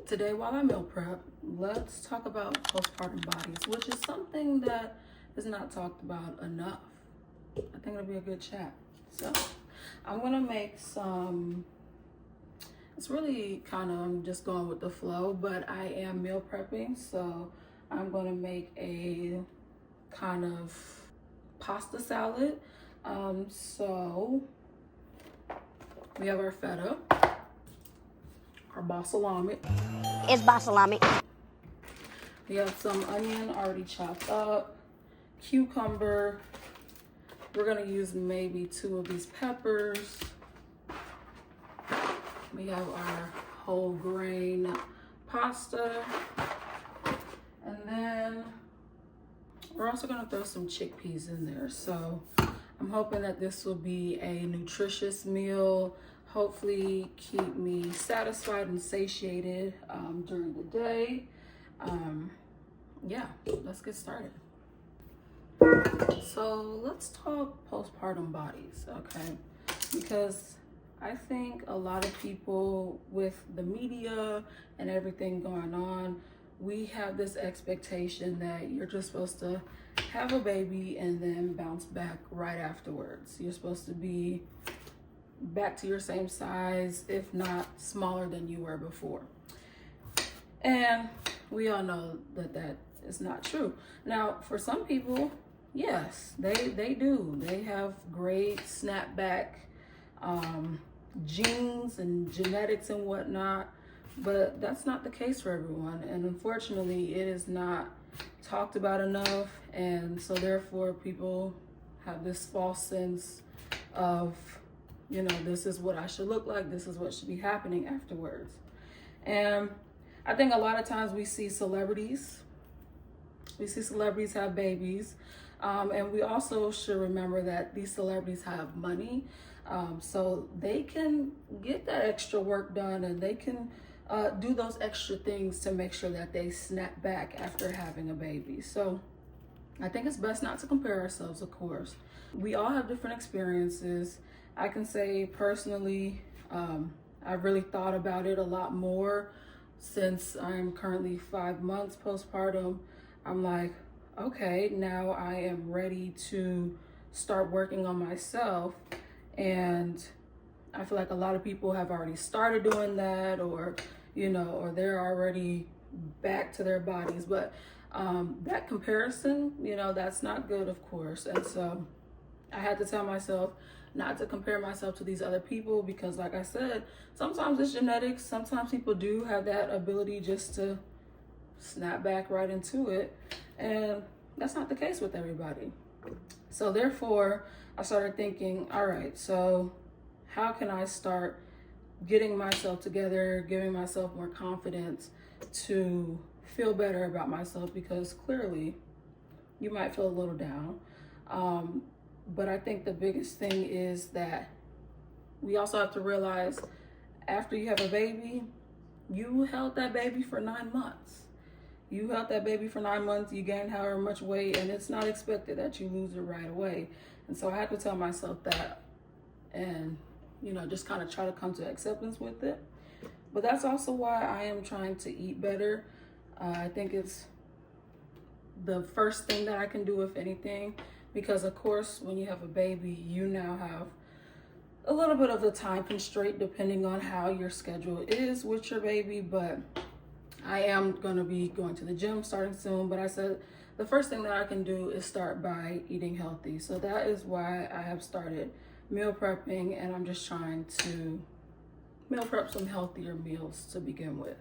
Today, while I meal prep, let's talk about postpartum bodies, which is something that is not talked about enough. I think it'll be a good chat. So, I'm gonna make some, it's really kind of, I'm just going with the flow, but I am meal prepping. So, I'm gonna make a kind of pasta salad. So, we have our feta, our balsamic. It's balsamic. We have some onion already chopped up, cucumber. We're gonna use maybe 2 of these peppers. We have our whole grain pasta. And then we're also gonna throw some chickpeas in there. So I'm hoping that this will be a nutritious meal, hopefully keep me satisfied and satiated during the day. Yeah, let's get started. So let's talk postpartum bodies, okay? Because I think a lot of people with the media and everything going on, we have this expectation that you're just supposed to have a baby and then bounce back right afterwards. You're supposed to be back to your same size, if not smaller than you were before. And we all know that that is not true. Now, for some people, yes, they do. They have great snapback genes and genetics and whatnot, but that's not the case for everyone. And unfortunately, it is not talked about enough. And so therefore, people have this false sense of, you know, this is what I should look like. This is what should be happening afterwards. And I think a lot of times we see celebrities have babies. And we also should remember that these celebrities have money. So they can get that extra work done and they can do those extra things to make sure that they snap back after having a baby. So I think it's best not to compare ourselves, of course. We all have different experiences. I can say personally, I've really thought about it a lot more since I'm currently 5 months postpartum. I'm like, okay, now I am ready to start working on myself. And I feel like a lot of people have already started doing that, or, you know, or they're already back to their bodies. But that comparison, you know, that's not good, of course. And so I had to tell myself not to compare myself to these other people, because like I said, sometimes it's genetics. Sometimes people do have that ability just to snap back right into it. And that's not the case with everybody. So therefore, I started thinking, all right, so how can I start getting myself together, giving myself more confidence to feel better about myself? Because clearly you might feel a little down. But I think the biggest thing is that we also have to realize after you have a baby, you held that baby for 9 months. You held that baby for 9 months, you gained however much weight, and it's not expected that you lose it right away. And so I had to tell myself that and, you know, just kind of try to come to acceptance with it. But that's also why I am trying to eat better. I think it's the first thing that I can do, if anything, because of course, when you have a baby, you now have a little bit of the time constraint depending on how your schedule is with your baby. But I am going to be going to the gym starting soon. But I said the first thing that I can do is start by eating healthy. So that is why I have started meal prepping, and I'm just trying to meal prep some healthier meals to begin with.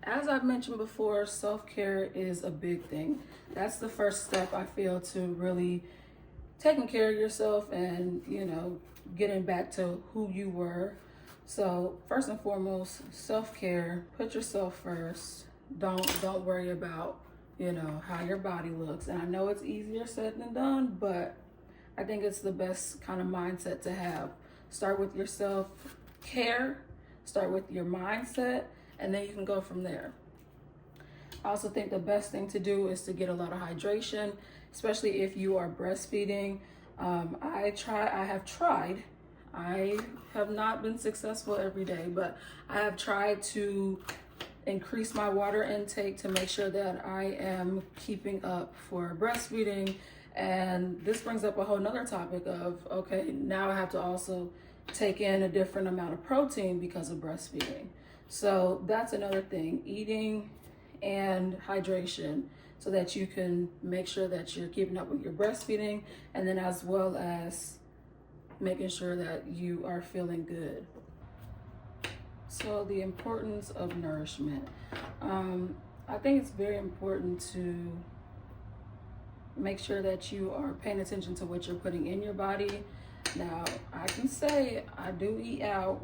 As I've mentioned before, self-care is a big thing. That's the first step, I feel, to really taking care of yourself and, you know, getting back to who you were. So first and foremost, self-care, put yourself first. Don't worry about, you know, how your body looks. And I know it's easier said than done, but I think it's the best kind of mindset to have. Start with your self-care, start with your mindset, and then you can go from there. I also think the best thing to do is to get a lot of hydration, especially if you are breastfeeding. I have tried I have not been successful every day, but I have tried to increase my water intake to make sure that I am keeping up for breastfeeding. And this brings up a whole nother topic of, okay, now I have to also take in a different amount of protein because of breastfeeding. So that's another thing, eating and hydration, so that you can make sure that you're keeping up with your breastfeeding, and then as well as making sure that you are feeling good. So the importance of nourishment. I think it's very important to make sure that you are paying attention to what you're putting in your body. Now, I can say I do eat out,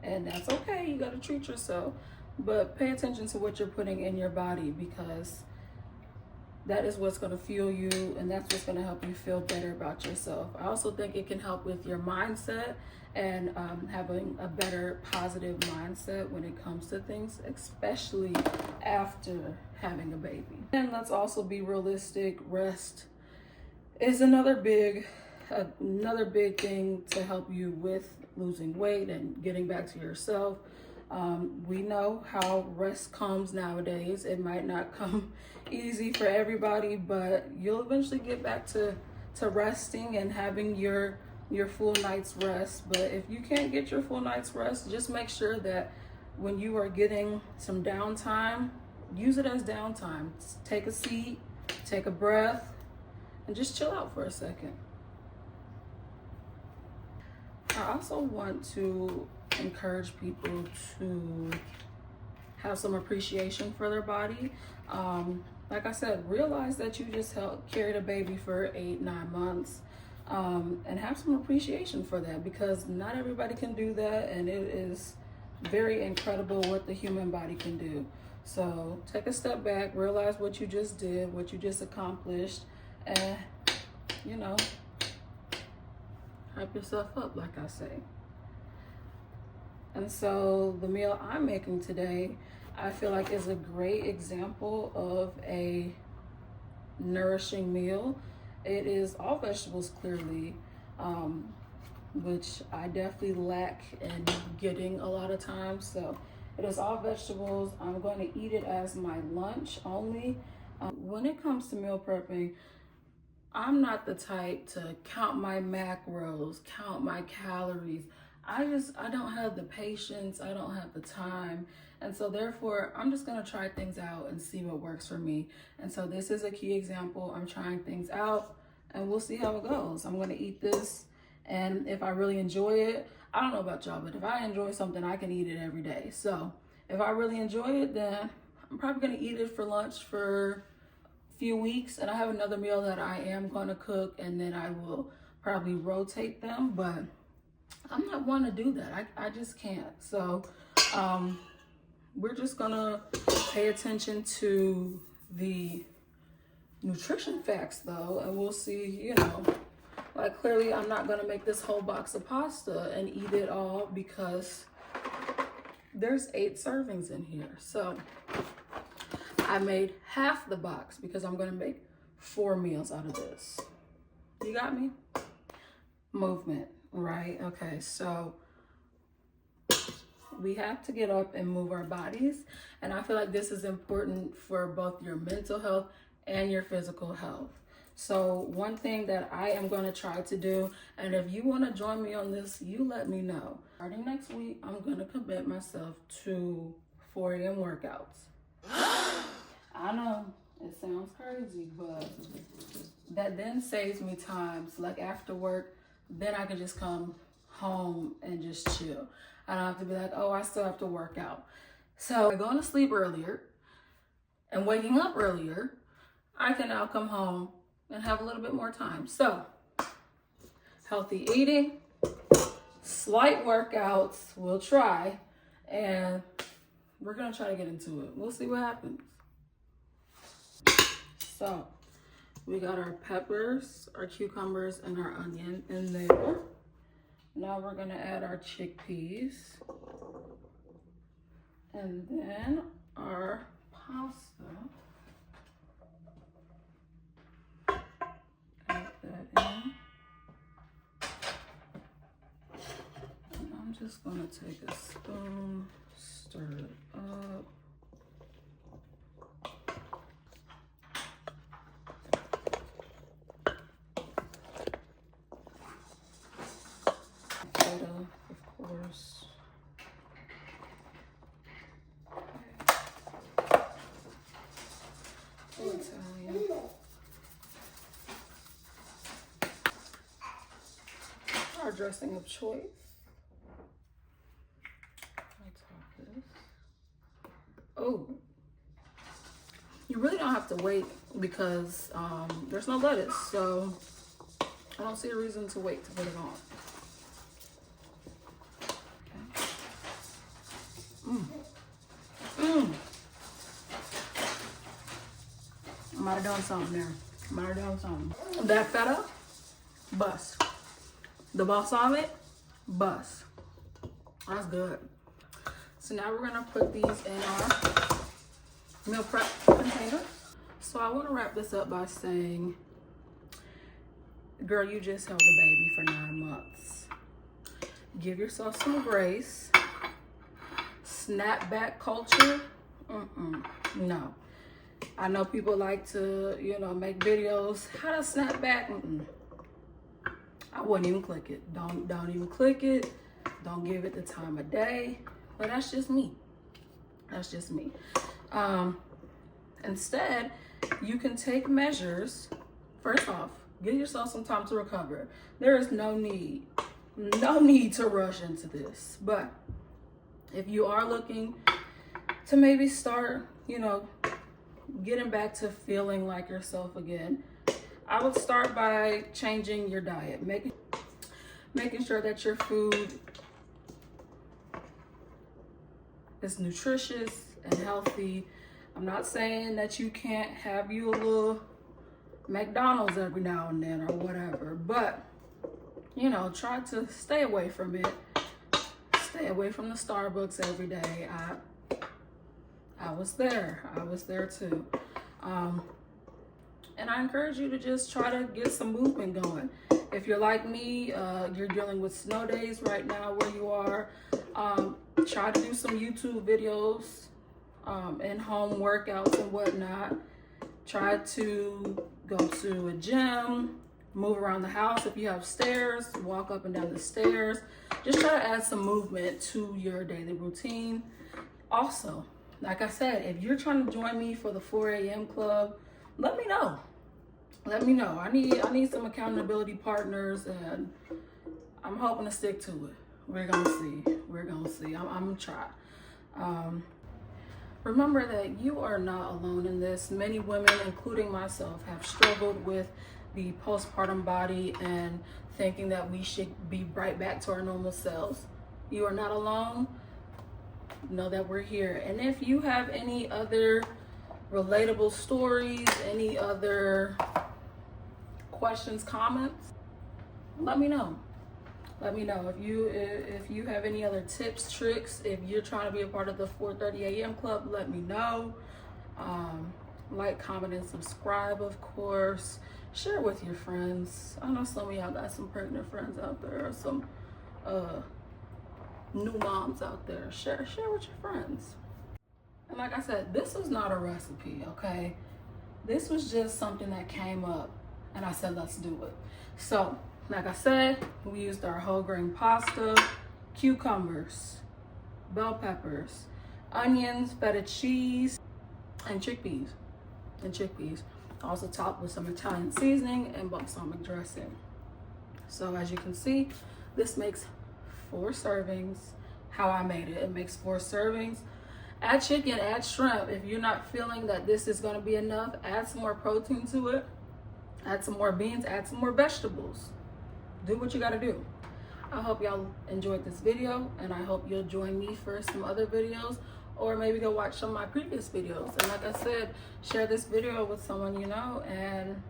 and that's okay. You gotta treat yourself, but pay attention to what you're putting in your body, because that is what's going to fuel you, and that's what's going to help you feel better about yourself. I also think it can help with your mindset and having a better positive mindset when it comes to things, especially after having a baby. And let's also be realistic. Rest is another big thing to help you with losing weight and getting back to yourself. We know how rest comes nowadays. It might not come easy for everybody, but you'll eventually get back to resting and having your full night's rest. But if you can't get your full night's rest, just make sure that when you are getting some downtime, use it as downtime. Take a seat, take a breath, and just chill out for a second. I also want to encourage people to have some appreciation for their body. Like I said, realize that you just carried a baby for 8-9 months, and have some appreciation for that, because not everybody can do that, and it is very incredible what the human body can do. So take a step back, realize what you just did, what you just accomplished, and hype yourself up, like I say. And so the meal I'm making today, I feel like is a great example of a nourishing meal. It is all vegetables, clearly, which I definitely lack in getting a lot of times. So it is all vegetables. I'm going to eat it as my lunch only. When it comes to meal prepping, I'm not the type to count my macros, count my calories. I don't have the patience, I don't have the time. And so therefore, I'm just gonna try things out and see what works for me. And so this is a key example. I'm trying things out and we'll see how it goes. I'm gonna eat this, and if I really enjoy it, I don't know about y'all, but if I enjoy something, I can eat it every day. So if I really enjoy it, then I'm probably gonna eat it for lunch for a few weeks. And I have another meal that I am gonna cook, and then I will probably rotate them, but I'm not one to do that. I just can't. So we're just gonna pay attention to the nutrition facts though, and we'll see, like clearly I'm not gonna make this whole box of pasta and eat it all, because there's 8 servings in here. So I made half the box because I'm gonna make 4 meals out of this. You got me? Movement. Right, okay, so we have to get up and move our bodies, and I feel like this is important for both your mental health and your physical health. So one thing that I am going to try to do, and if you want to join me on this, you let me know. Starting next week, I'm going to commit myself to 4 a.m. workouts. I know, it sounds crazy, but that then saves me time. So like after work, then I can just come home and just chill. I don't have to be like, oh, I still have to work out. So by going to sleep earlier and waking up earlier, I can now come home and have a little bit more time. So healthy eating, slight workouts, we'll try, and we're gonna try to get into it. We'll see what happens. So we got our peppers, our cucumbers, and our onion in there. Now we're gonna add our chickpeas. And then our pasta. Add that in. just gonna take a spoon, stir it up. Feta, of course. Okay. Italian. Our dressing of choice. Oh, you really don't have to wait because there's no lettuce, so I don't see a reason to wait to put it on. Okay. I might have done something there. Might have done something. That feta, bust. The balsamic, bust. That's good. So now we're gonna put these in our meal prep container. So I wanna wrap this up by saying, girl, you just held a baby for 9 months. Give yourself some grace. Snapback culture, no. I know people like to, you know, make videos, how to snap back, I wouldn't even click it. Don't even click it. Don't give it the time of day. But that's just me. That's just me. Instead, you can take measures. First off, give yourself some time to recover. There is no need to rush into this. But if you are looking to maybe start, you know, getting back to feeling like yourself again, I would start by changing your diet, making sure that your food is nutritious and healthy. I'm not saying that you can't have you a little McDonald's every now and then or whatever, but you know, try to stay away from it. Stay away from the Starbucks every day. I was there too. And I encourage you to just try to get some movement going. If you're like me, you're dealing with snow days right now where you are, try to do some YouTube videos, and home workouts and whatnot. Try to go to a gym, move around the house. If you have stairs, walk up and down the stairs. Just try to add some movement to your daily routine. Also, like I said, if you're trying to join me for the 4 a.m. club, let me know. Let me know. I need some accountability partners, and I'm hoping to stick to it. We're gonna see. I'm gonna try. Remember that you are not alone in this. Many women, including myself, have struggled with the postpartum body and thinking that we should be right back to our normal selves. You are not alone. Know that we're here. And if you have any other relatable stories, any other questions, comments, let me know. Let me know. If you have any other tips, tricks, if you're trying to be a part of the 4:30 a.m. club, let me know. Like, comment, and subscribe, of course. Share with your friends. I know some of y'all got some pregnant friends out there, or some new moms out there. Share with your friends. And like I said, this was not a recipe, okay? This was just something that came up, and I said, let's do it. So, like I said, we used our whole grain pasta, cucumbers, bell peppers, onions, feta cheese, and chickpeas. Also topped with some Italian seasoning and balsamic dressing. So as you can see, this makes 4 servings. How I made it, it makes 4 servings. Add chicken, add shrimp. If you're not feeling that this is going to be enough, add some more protein to it. Add some more beans, add some more vegetables. Do what you got to do. I hope y'all enjoyed this video, and I hope you'll join me for some other videos, or maybe go watch some of my previous videos. And like I said, share this video with someone you know, and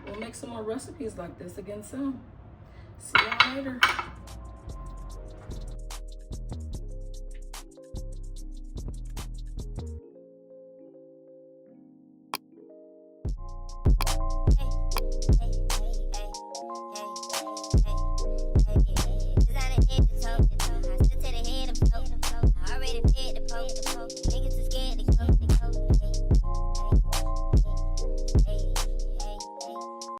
we'll make some more recipes like this again soon. See y'all later.